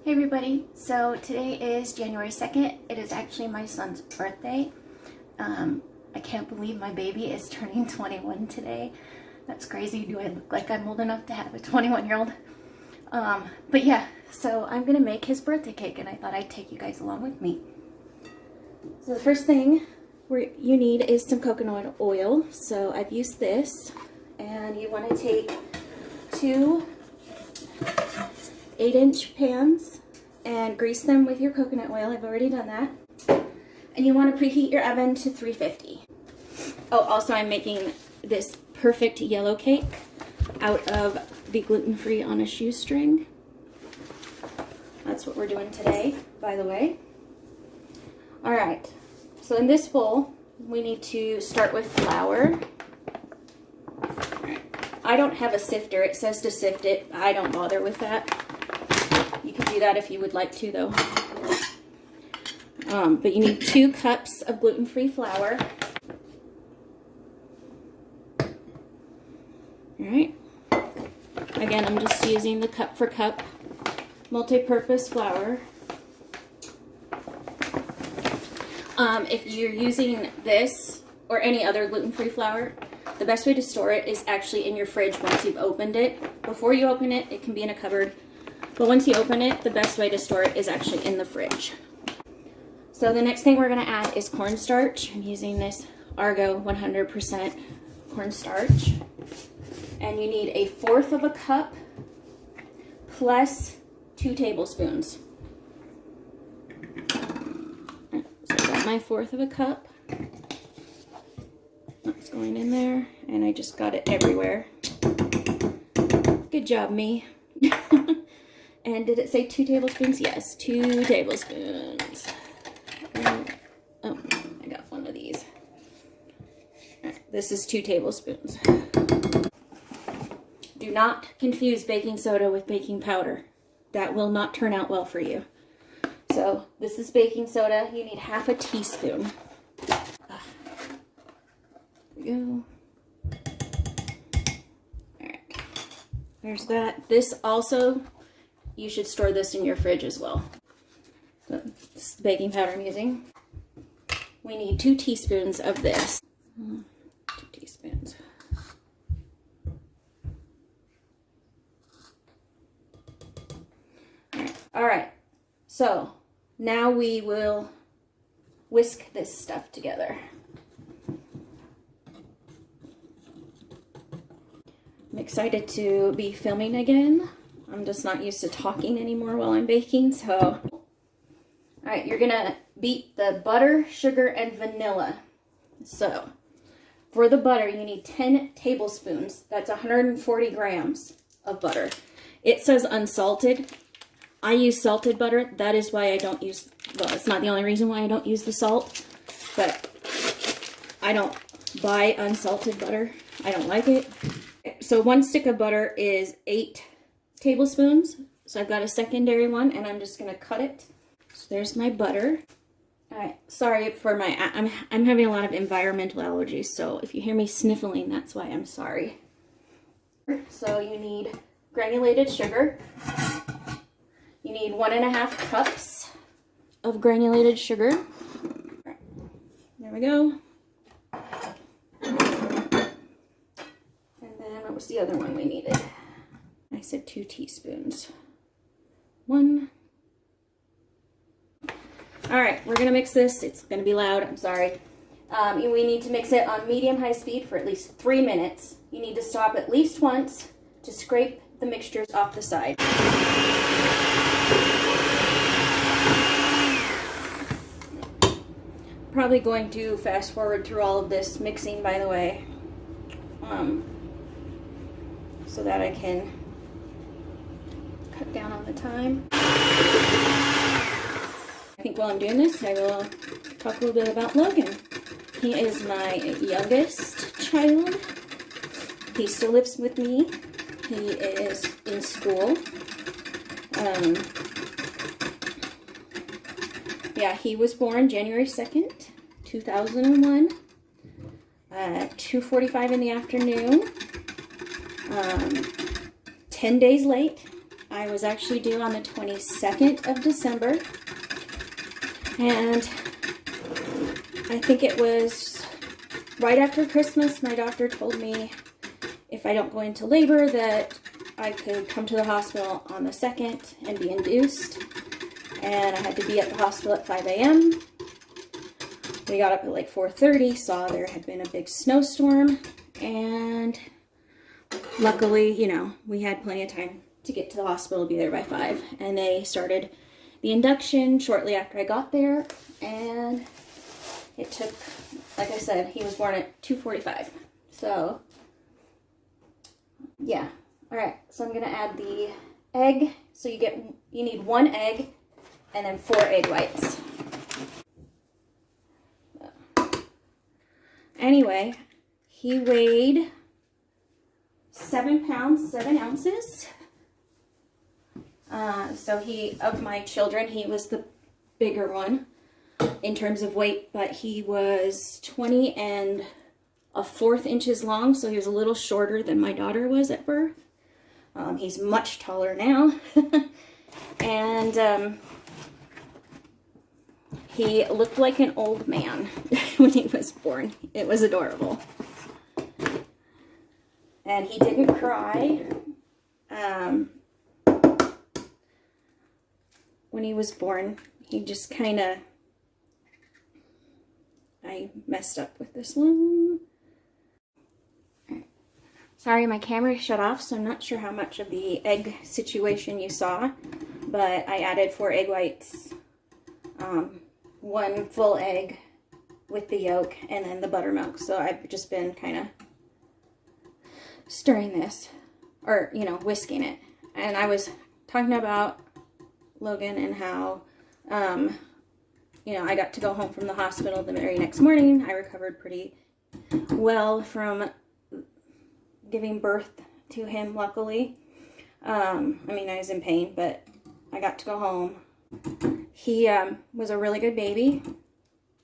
Hey everybody, so today is January 2nd. It is actually my son's birthday. I can't believe my baby is turning 21 today. That's crazy. Do I look like I'm old enough to have a 21-year-old? But yeah, so I'm gonna make his birthday cake and I thought I'd take you guys along with me. So the first thing you need is some coconut oil. So I've used this, and you want to take two 8-inch pans and grease them with your coconut oil. I've already done that. And you want to preheat your oven to 350. Oh, also I'm making this perfect yellow cake out of the gluten-free on a shoestring. That's what we're doing today, by the way. All right, so in this bowl, we need to start with flour. I don't have a sifter. It says to sift it. I don't bother with that. You can do that if you would like to, though. But you need 2 cups of gluten-free flour. All right. Again, I'm just using the cup for cup multi-purpose flour. If you're using this or any other gluten-free flour, the best way to store it is actually in your fridge once you've opened it. Before you open it, it can be in a cupboard. But once you open it, the best way to store it is actually in the fridge. So the next thing we're going to add is cornstarch. I'm using this Argo 100% cornstarch. And you need 1/4 cup plus 2 tablespoons. So I got my 1/4 cup. That's going in there, and I just got it everywhere. Good job, me. And did it say 2 tablespoons? Yes, 2 tablespoons. Oh, I got one of these. All right, this is 2 tablespoons. Do not confuse baking soda with baking powder. That will not turn out well for you. So this is baking soda. You need 1/2 teaspoon. There we go. All right, there's that. This also, you should store this in your fridge as well. So this is the baking powder I'm using. We need 2 teaspoons of this. 2 teaspoons. All right. So now we will whisk this stuff together. I'm excited to be filming again. I'm just not used to talking anymore while I'm baking, so. All right, you're gonna beat the butter, sugar, and vanilla. So for the butter, you need 10 tablespoons. That's 140 grams of butter. It says unsalted. I use salted butter. That is why I don't use, well, it's not the only reason why I don't use the salt, but I don't buy unsalted butter. I don't like it. So 1 stick of butter is 8 tablespoons. So I've got a secondary one, and I'm just going to cut it. So there's my butter. All right, sorry for my, I'm having a lot of environmental allergies, so if you hear me sniffling, that's why. I'm sorry. So you need granulated sugar. You need 1.5 cups of granulated sugar. There we go. And then what was the other one we needed? I said 2 teaspoons. 1. All right, we're gonna mix this. It's gonna be loud, I'm sorry. We need to mix it on medium-high speed for at least 3 minutes. You need to stop at least once to scrape the mixtures off the side. Probably going to fast forward through all of this mixing, by the way, so that I can cut down on the time. I think while I'm doing this, I will talk a little bit about Logan. He is my youngest child. He still lives with me. He is in school. Yeah, he was born January 2nd, 2001, 2:45 in the afternoon. 10 days late. I was actually due on the 22nd of December, and I think it was right after Christmas, my doctor told me if I don't go into labor that I could come to the hospital on the 2nd and be induced, and I had to be at the hospital at 5 a.m. We got up at like 4:30, saw there had been a big snowstorm, and luckily, you know, we had plenty of time to get to the hospital, be there by 5, and they started the induction shortly after I got there, and it took, like I said, he was born at 2:45, so yeah. All right, so I'm gonna add the egg. So you need 1 egg and then 4 egg whites. Anyway, he weighed 7 pounds, 7 ounces. So of my children, he was the bigger one in terms of weight, but he was 20 1/4 inches long, so he was a little shorter than my daughter was at birth. He's much taller now. And he looked like an old man when he was born. It was adorable. And he didn't cry when he was born. He just kind of... I messed up with this one. Sorry, my camera shut off, so I'm not sure how much of the egg situation you saw, but I added 4 egg whites, 1 full egg with the yolk, and then the buttermilk. So I've just been kind of stirring this, or, you know, whisking it. And I was talking about Logan and how, you know, I got to go home from the hospital the very next morning. I recovered pretty well from giving birth to him, luckily. I mean, I was in pain, but I got to go home. He was a really good baby.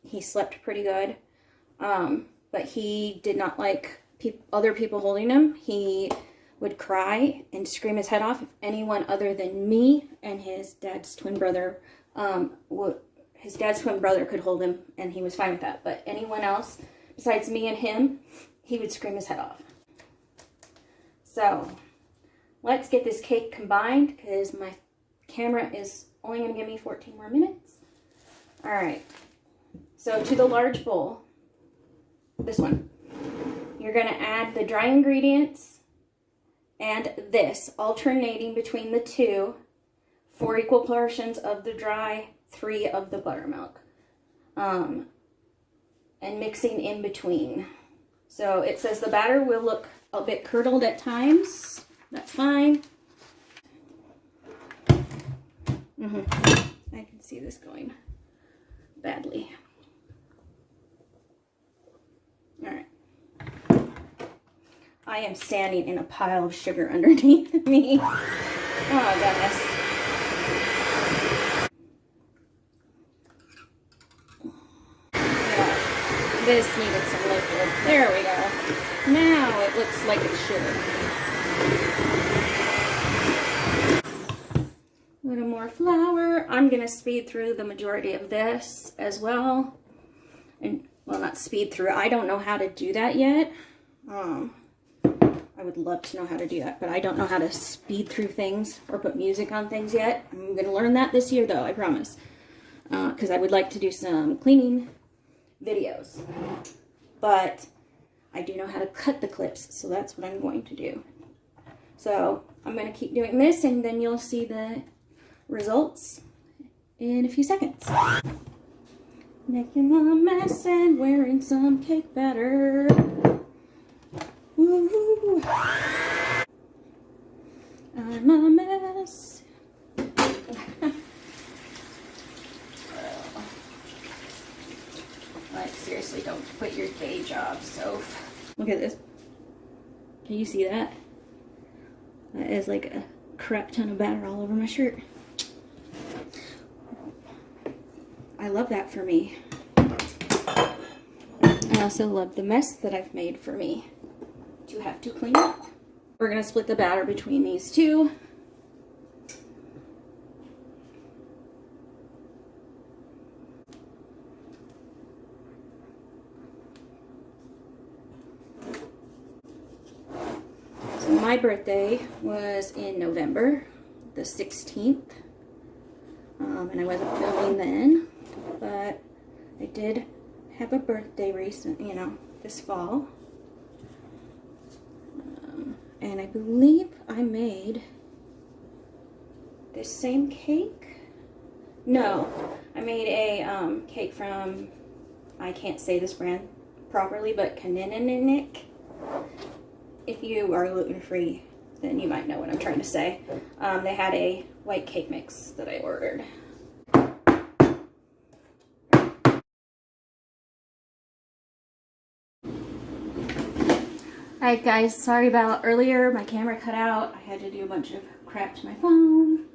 He slept pretty good, but he did not like other people holding him. He would cry and scream his head off if anyone other than me and his dad's twin brother could hold him, and he was fine with that. But anyone else besides me and him, he would scream his head off. So let's get this cake combined, because my camera is only going to give me 14 more minutes. All right. So to the large bowl, this one, you're going to add the dry ingredients and this, alternating between the two, 4 equal portions of the dry, 3 of the buttermilk, and mixing in between. So it says the batter will look a bit curdled at times. That's fine. I can see this going badly. All right. I am standing in a pile of sugar underneath me. Oh, goodness. Yeah, this needed some liquid. There we go. Now it looks like it should. A little more flour. I'm going to speed through the majority of this as well. And, well, not speed through. I don't know how to do that yet. I would love to know how to do that, but I don't know how to speed through things or put music on things yet. I'm going to learn that this year, though, I promise. Because I would like to do some cleaning videos. But I do know how to cut the clips, so that's what I'm going to do. So I'm going to keep doing this, and then you'll see the results in a few seconds. Making a mess and wearing some cake batter. Woo! I'm a mess. Like, seriously, don't quit your day job, Soph. Look at this. Can you see that? That is like a crap ton of batter all over my shirt. I love that for me. I also love the mess that I've made for me to have to clean up. We're going to split the batter between these two. my birthday was in November the 16th, and I wasn't filming then, but I did have a birthday this fall. And I believe I made this same cake. No, I made a cake from, I can't say this brand properly, but Kanininik. If you are gluten-free, then you might know what I'm trying to say. They had a white cake mix that I ordered. Alright guys, sorry about earlier, my camera cut out. I had to do a bunch of crap to my phone.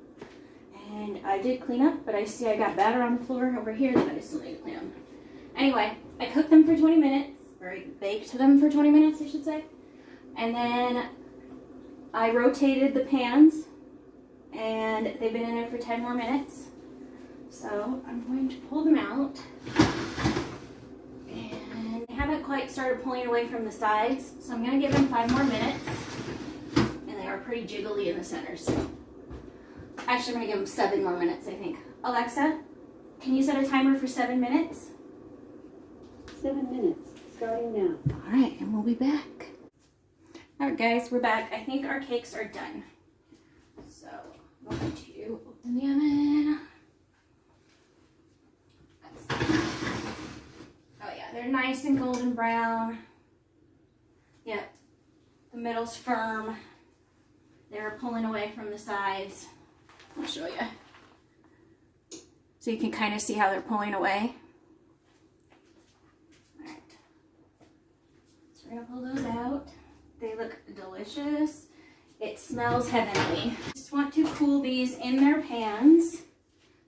And I did clean up, but I see I got batter on the floor over here that I still need to clean up. Anyway, I cooked them for 20 minutes, or I baked them for 20 minutes, I should say. And then I rotated the pans, and they've been in there for 10 more minutes. So I'm going to pull them out. And they haven't quite started pulling away from the sides, so I'm going to give them 5 more minutes. And they are pretty jiggly in the center, so actually I'm going to give them 7 more minutes, I think. Alexa, can you set a timer for 7 minutes? 7 minutes, starting now. All right, and we'll be back. All right, guys, we're back. I think our cakes are done. So I'm going to open the oven. Oh yeah, they're nice and golden brown. Yep, the middle's firm. They're pulling away from the sides. I'll show you. So you can kind of see how they're pulling away. All right. So we're gonna pull those out. They look delicious. It smells heavenly. Just want to cool these in their pans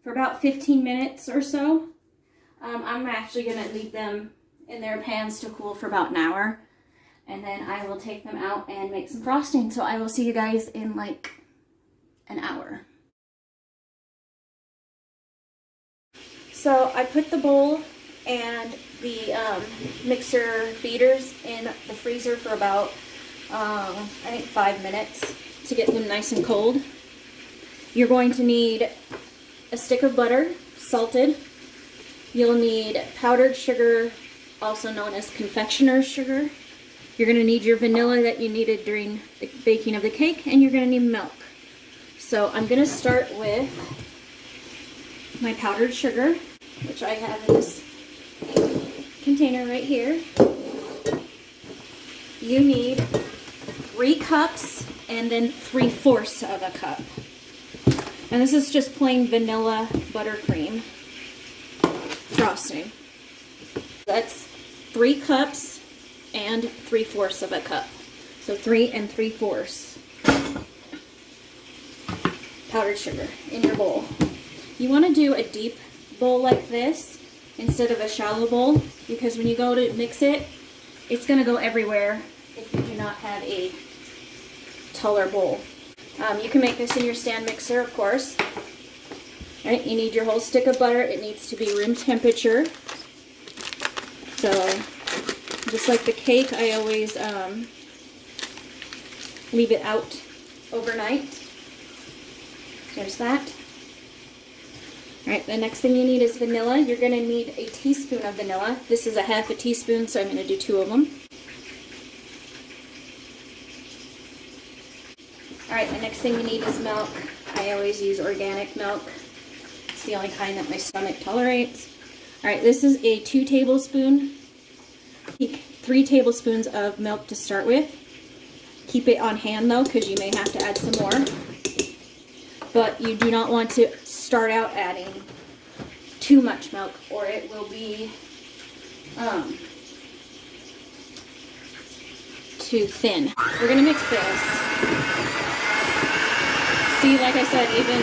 for about 15 minutes or so. I'm actually gonna leave them in their pans to cool for about an hour. And then I will take them out and make some frosting. So I will see you guys in like an hour. So I put the bowl and the mixer beaters in the freezer for about, I think 5 minutes to get them nice and cold. You're going to need a stick of butter, salted. You'll need powdered sugar, also known as confectioner's sugar. You're going to need your vanilla that you needed during the baking of the cake, and you're going to need milk. So I'm going to start with my powdered sugar, which I have in this container right here. You need 3 cups and then 3/4 of a cup. And this is just plain vanilla buttercream frosting. That's 3 cups and 3/4 of a cup. So 3 and 3/4 powdered sugar in your bowl. You want to do a deep bowl like this instead of a shallow bowl, because when you go to mix it, it's going to go everywhere if you do not have a taller bowl. You can make this in your stand mixer, of course. All right, you need your whole stick of butter. It needs to be room temperature. So just like the cake, I always leave it out overnight. There's that. All right, the next thing you need is vanilla. You're going to need a teaspoon of vanilla. This is a 1/2 teaspoon, so I'm going to do 2 of them. All right, the next thing you need is milk. I always use organic milk. It's the only kind that my stomach tolerates. All right, this is a 3 tablespoons of milk to start with. Keep it on hand though, because you may have to add some more. But you do not want to start out adding too much milk, or it will be too thin. We're gonna mix this. See, like I said, even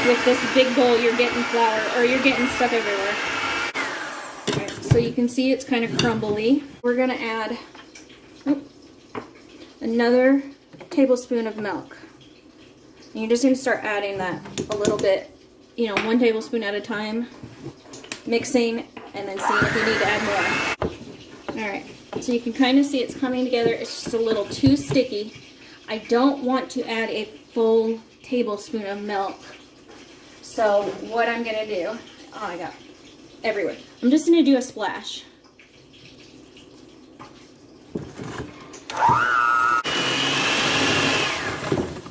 with this big bowl, you're getting flour, or you're getting stuff everywhere. Okay, so you can see it's kind of crumbly. We're gonna add another tablespoon of milk. And you're just gonna start adding that a little bit, 1 tablespoon at a time, mixing, and then seeing if you need to add more. All right. Alright, so you can kind of see it's coming together. It's just a little too sticky. I don't want to add a full tablespoon of milk. So what I'm going to do, oh, I got everywhere. I'm just going to do a splash.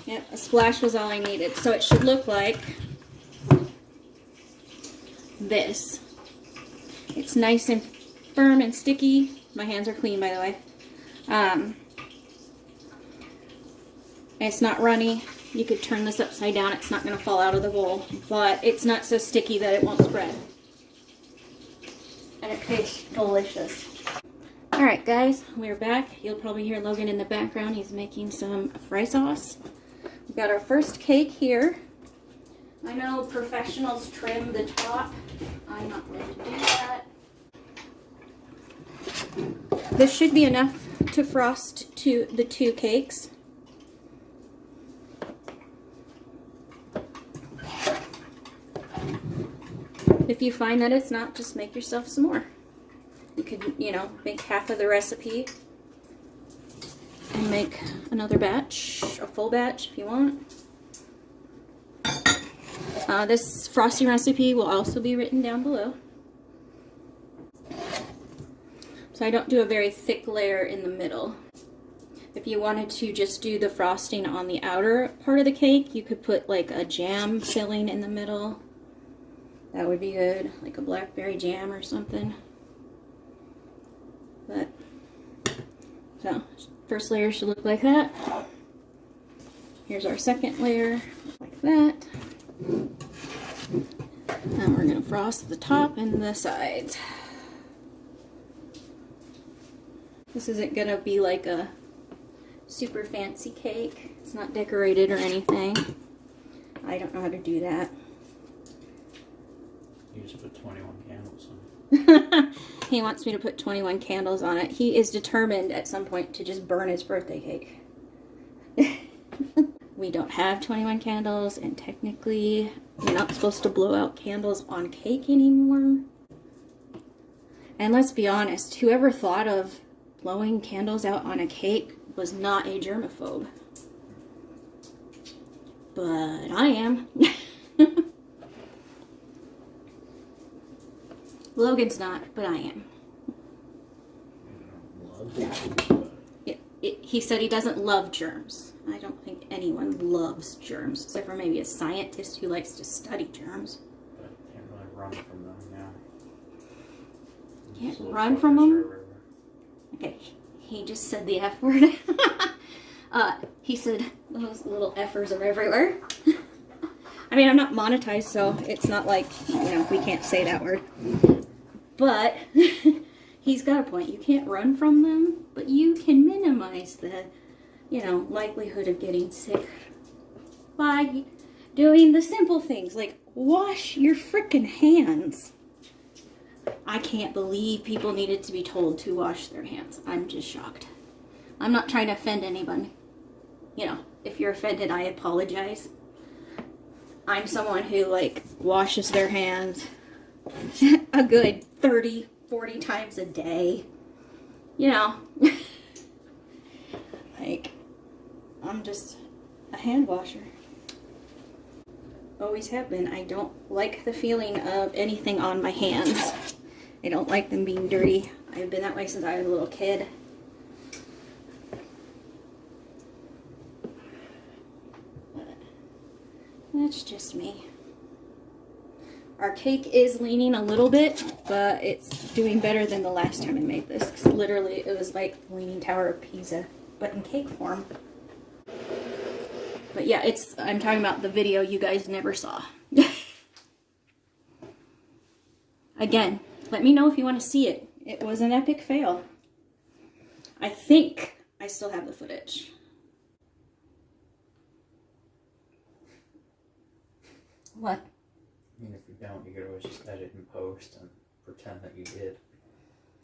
Yep, a splash was all I needed. So it should look like this. It's nice and firm and sticky. My hands are clean, by the way. It's not runny. You could turn this upside down. It's not going to fall out of the bowl, but it's not so sticky that it won't spread. And it tastes delicious. Alright guys, we're back. You'll probably hear Logan in the background. He's making some fry sauce. We've got our first cake here. I know professionals trim the top. I'm not going to do that. This should be enough to frost to the 2 cakes. If you find that it's not, just make yourself some more. You could, you know, make half of the recipe and make another batch, a full batch if you want. This frosting recipe will also be written down below. So I don't do a very thick layer in the middle. If you wanted to just do the frosting on the outer part of the cake, you could put like a jam filling in the middle. That would be good, like a blackberry jam or something. But, so, first layer should look like that. Here's our second layer, like that. Now we're going to frost the top and the sides. This isn't going to be like a super fancy cake. It's not decorated or anything. I don't know how to do that. You just put 21 candles on it. He wants me to put 21 candles on it. He is determined at some point to just burn his birthday cake. We don't have 21 candles, and technically you're not supposed to blow out candles on cake anymore. And let's be honest, whoever thought of blowing candles out on a cake was not a germaphobe. But I am. Logan's not, but I am. He said he doesn't love germs. I don't think anyone loves germs, except for maybe a scientist who likes to study germs. But can't really run from them now. Can't run from them? Okay, he just said the F word. He said those little effers are everywhere. I mean, I'm not monetized, so it's not like, you know, we can't say that word. But he's got a point. You can't run from them, but you can minimize the, you know, likelihood of getting sick by doing the simple things like wash your frickin' hands. I can't believe people needed to be told to wash their hands. I'm just shocked. I'm not trying to offend anyone. You know, if you're offended, I apologize. I'm someone who, like, washes their hands a good 30, 40 times a day. You know. Like, I'm just a hand washer. Always have been. I don't like the feeling of anything on my hands. I don't like them being dirty. I've been that way since I was a little kid. But that's just me. Our cake is leaning a little bit, but it's doing better than the last time I made this. 'Cause literally, it was like the Leaning Tower of Pisa, but in cake form. But yeah, I'm talking about the video you guys never saw. Again, let me know if you want to see it. It was an epic fail. I think I still have the footage. What? I mean, if you don't, you could always just edit and post and pretend that you did.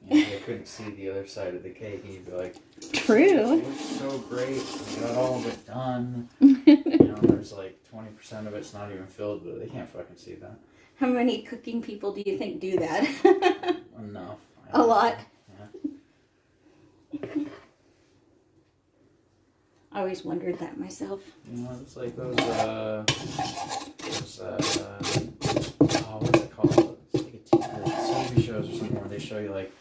You know, you couldn't see the other side of the cake, and you'd be like, True. It looks so great. We got all of it done. You know, there's like 20% of it's not even filled, but they can't fucking see that. How many cooking people do you think do that? Enough. A lot. Yeah. I always wondered that myself. You know, it's like those oh, what's it called? It's like TV shows or something where they show you like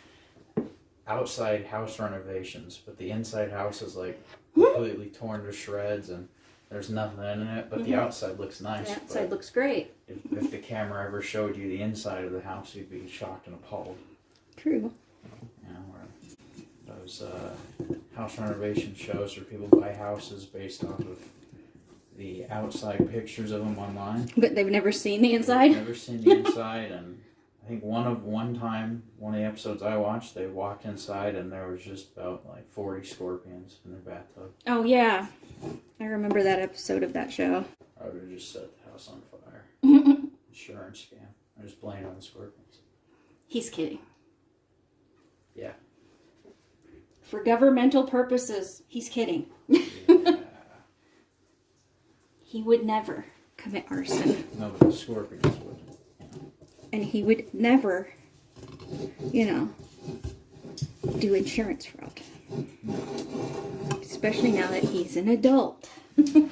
outside house renovations, but the inside house is like completely torn to shreds and there's nothing in it, but the outside looks nice. The outside looks great. If the camera ever showed you the inside of the house, you'd be shocked and appalled. True. You know, where those house renovation shows where people buy houses based off of the outside pictures of them online. But they've never seen the inside? I've never seen the inside, and I think one of the episodes I watched, they walked inside and there was just about like 40 scorpions in their bathtub. Oh, yeah. I remember that episode of that show. I would have just set the house on fire. Insurance scam. I just blame it on the scorpions. He's kidding. Yeah. For governmental purposes, he's kidding. Yeah. He would never commit arson. No, but the scorpions would. And he would never, do insurance fraud. Especially now that he's an adult. There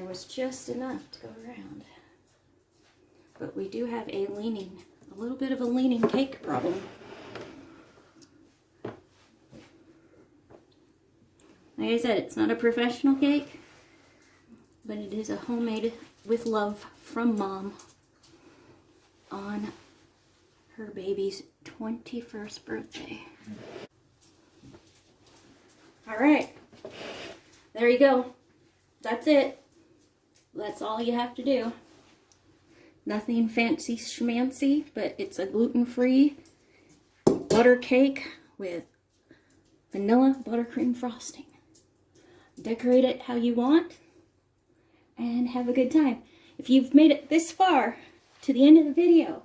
was just enough to go around. But we do have a little bit of a leaning cake problem. Like I said, it's not a professional cake, but it is a homemade with love from Mom on her baby's 21st birthday. All right, there you go. That's it. That's all you have to do. Nothing fancy schmancy, but it's a gluten-free butter cake with vanilla buttercream frosting. Decorate it how you want and have a good time. If you've made it this far to the end of the video,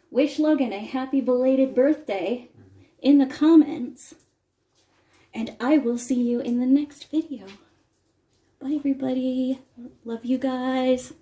wish Logan a happy belated birthday in the comments, and I will see you in the next video. Bye everybody. Love you guys.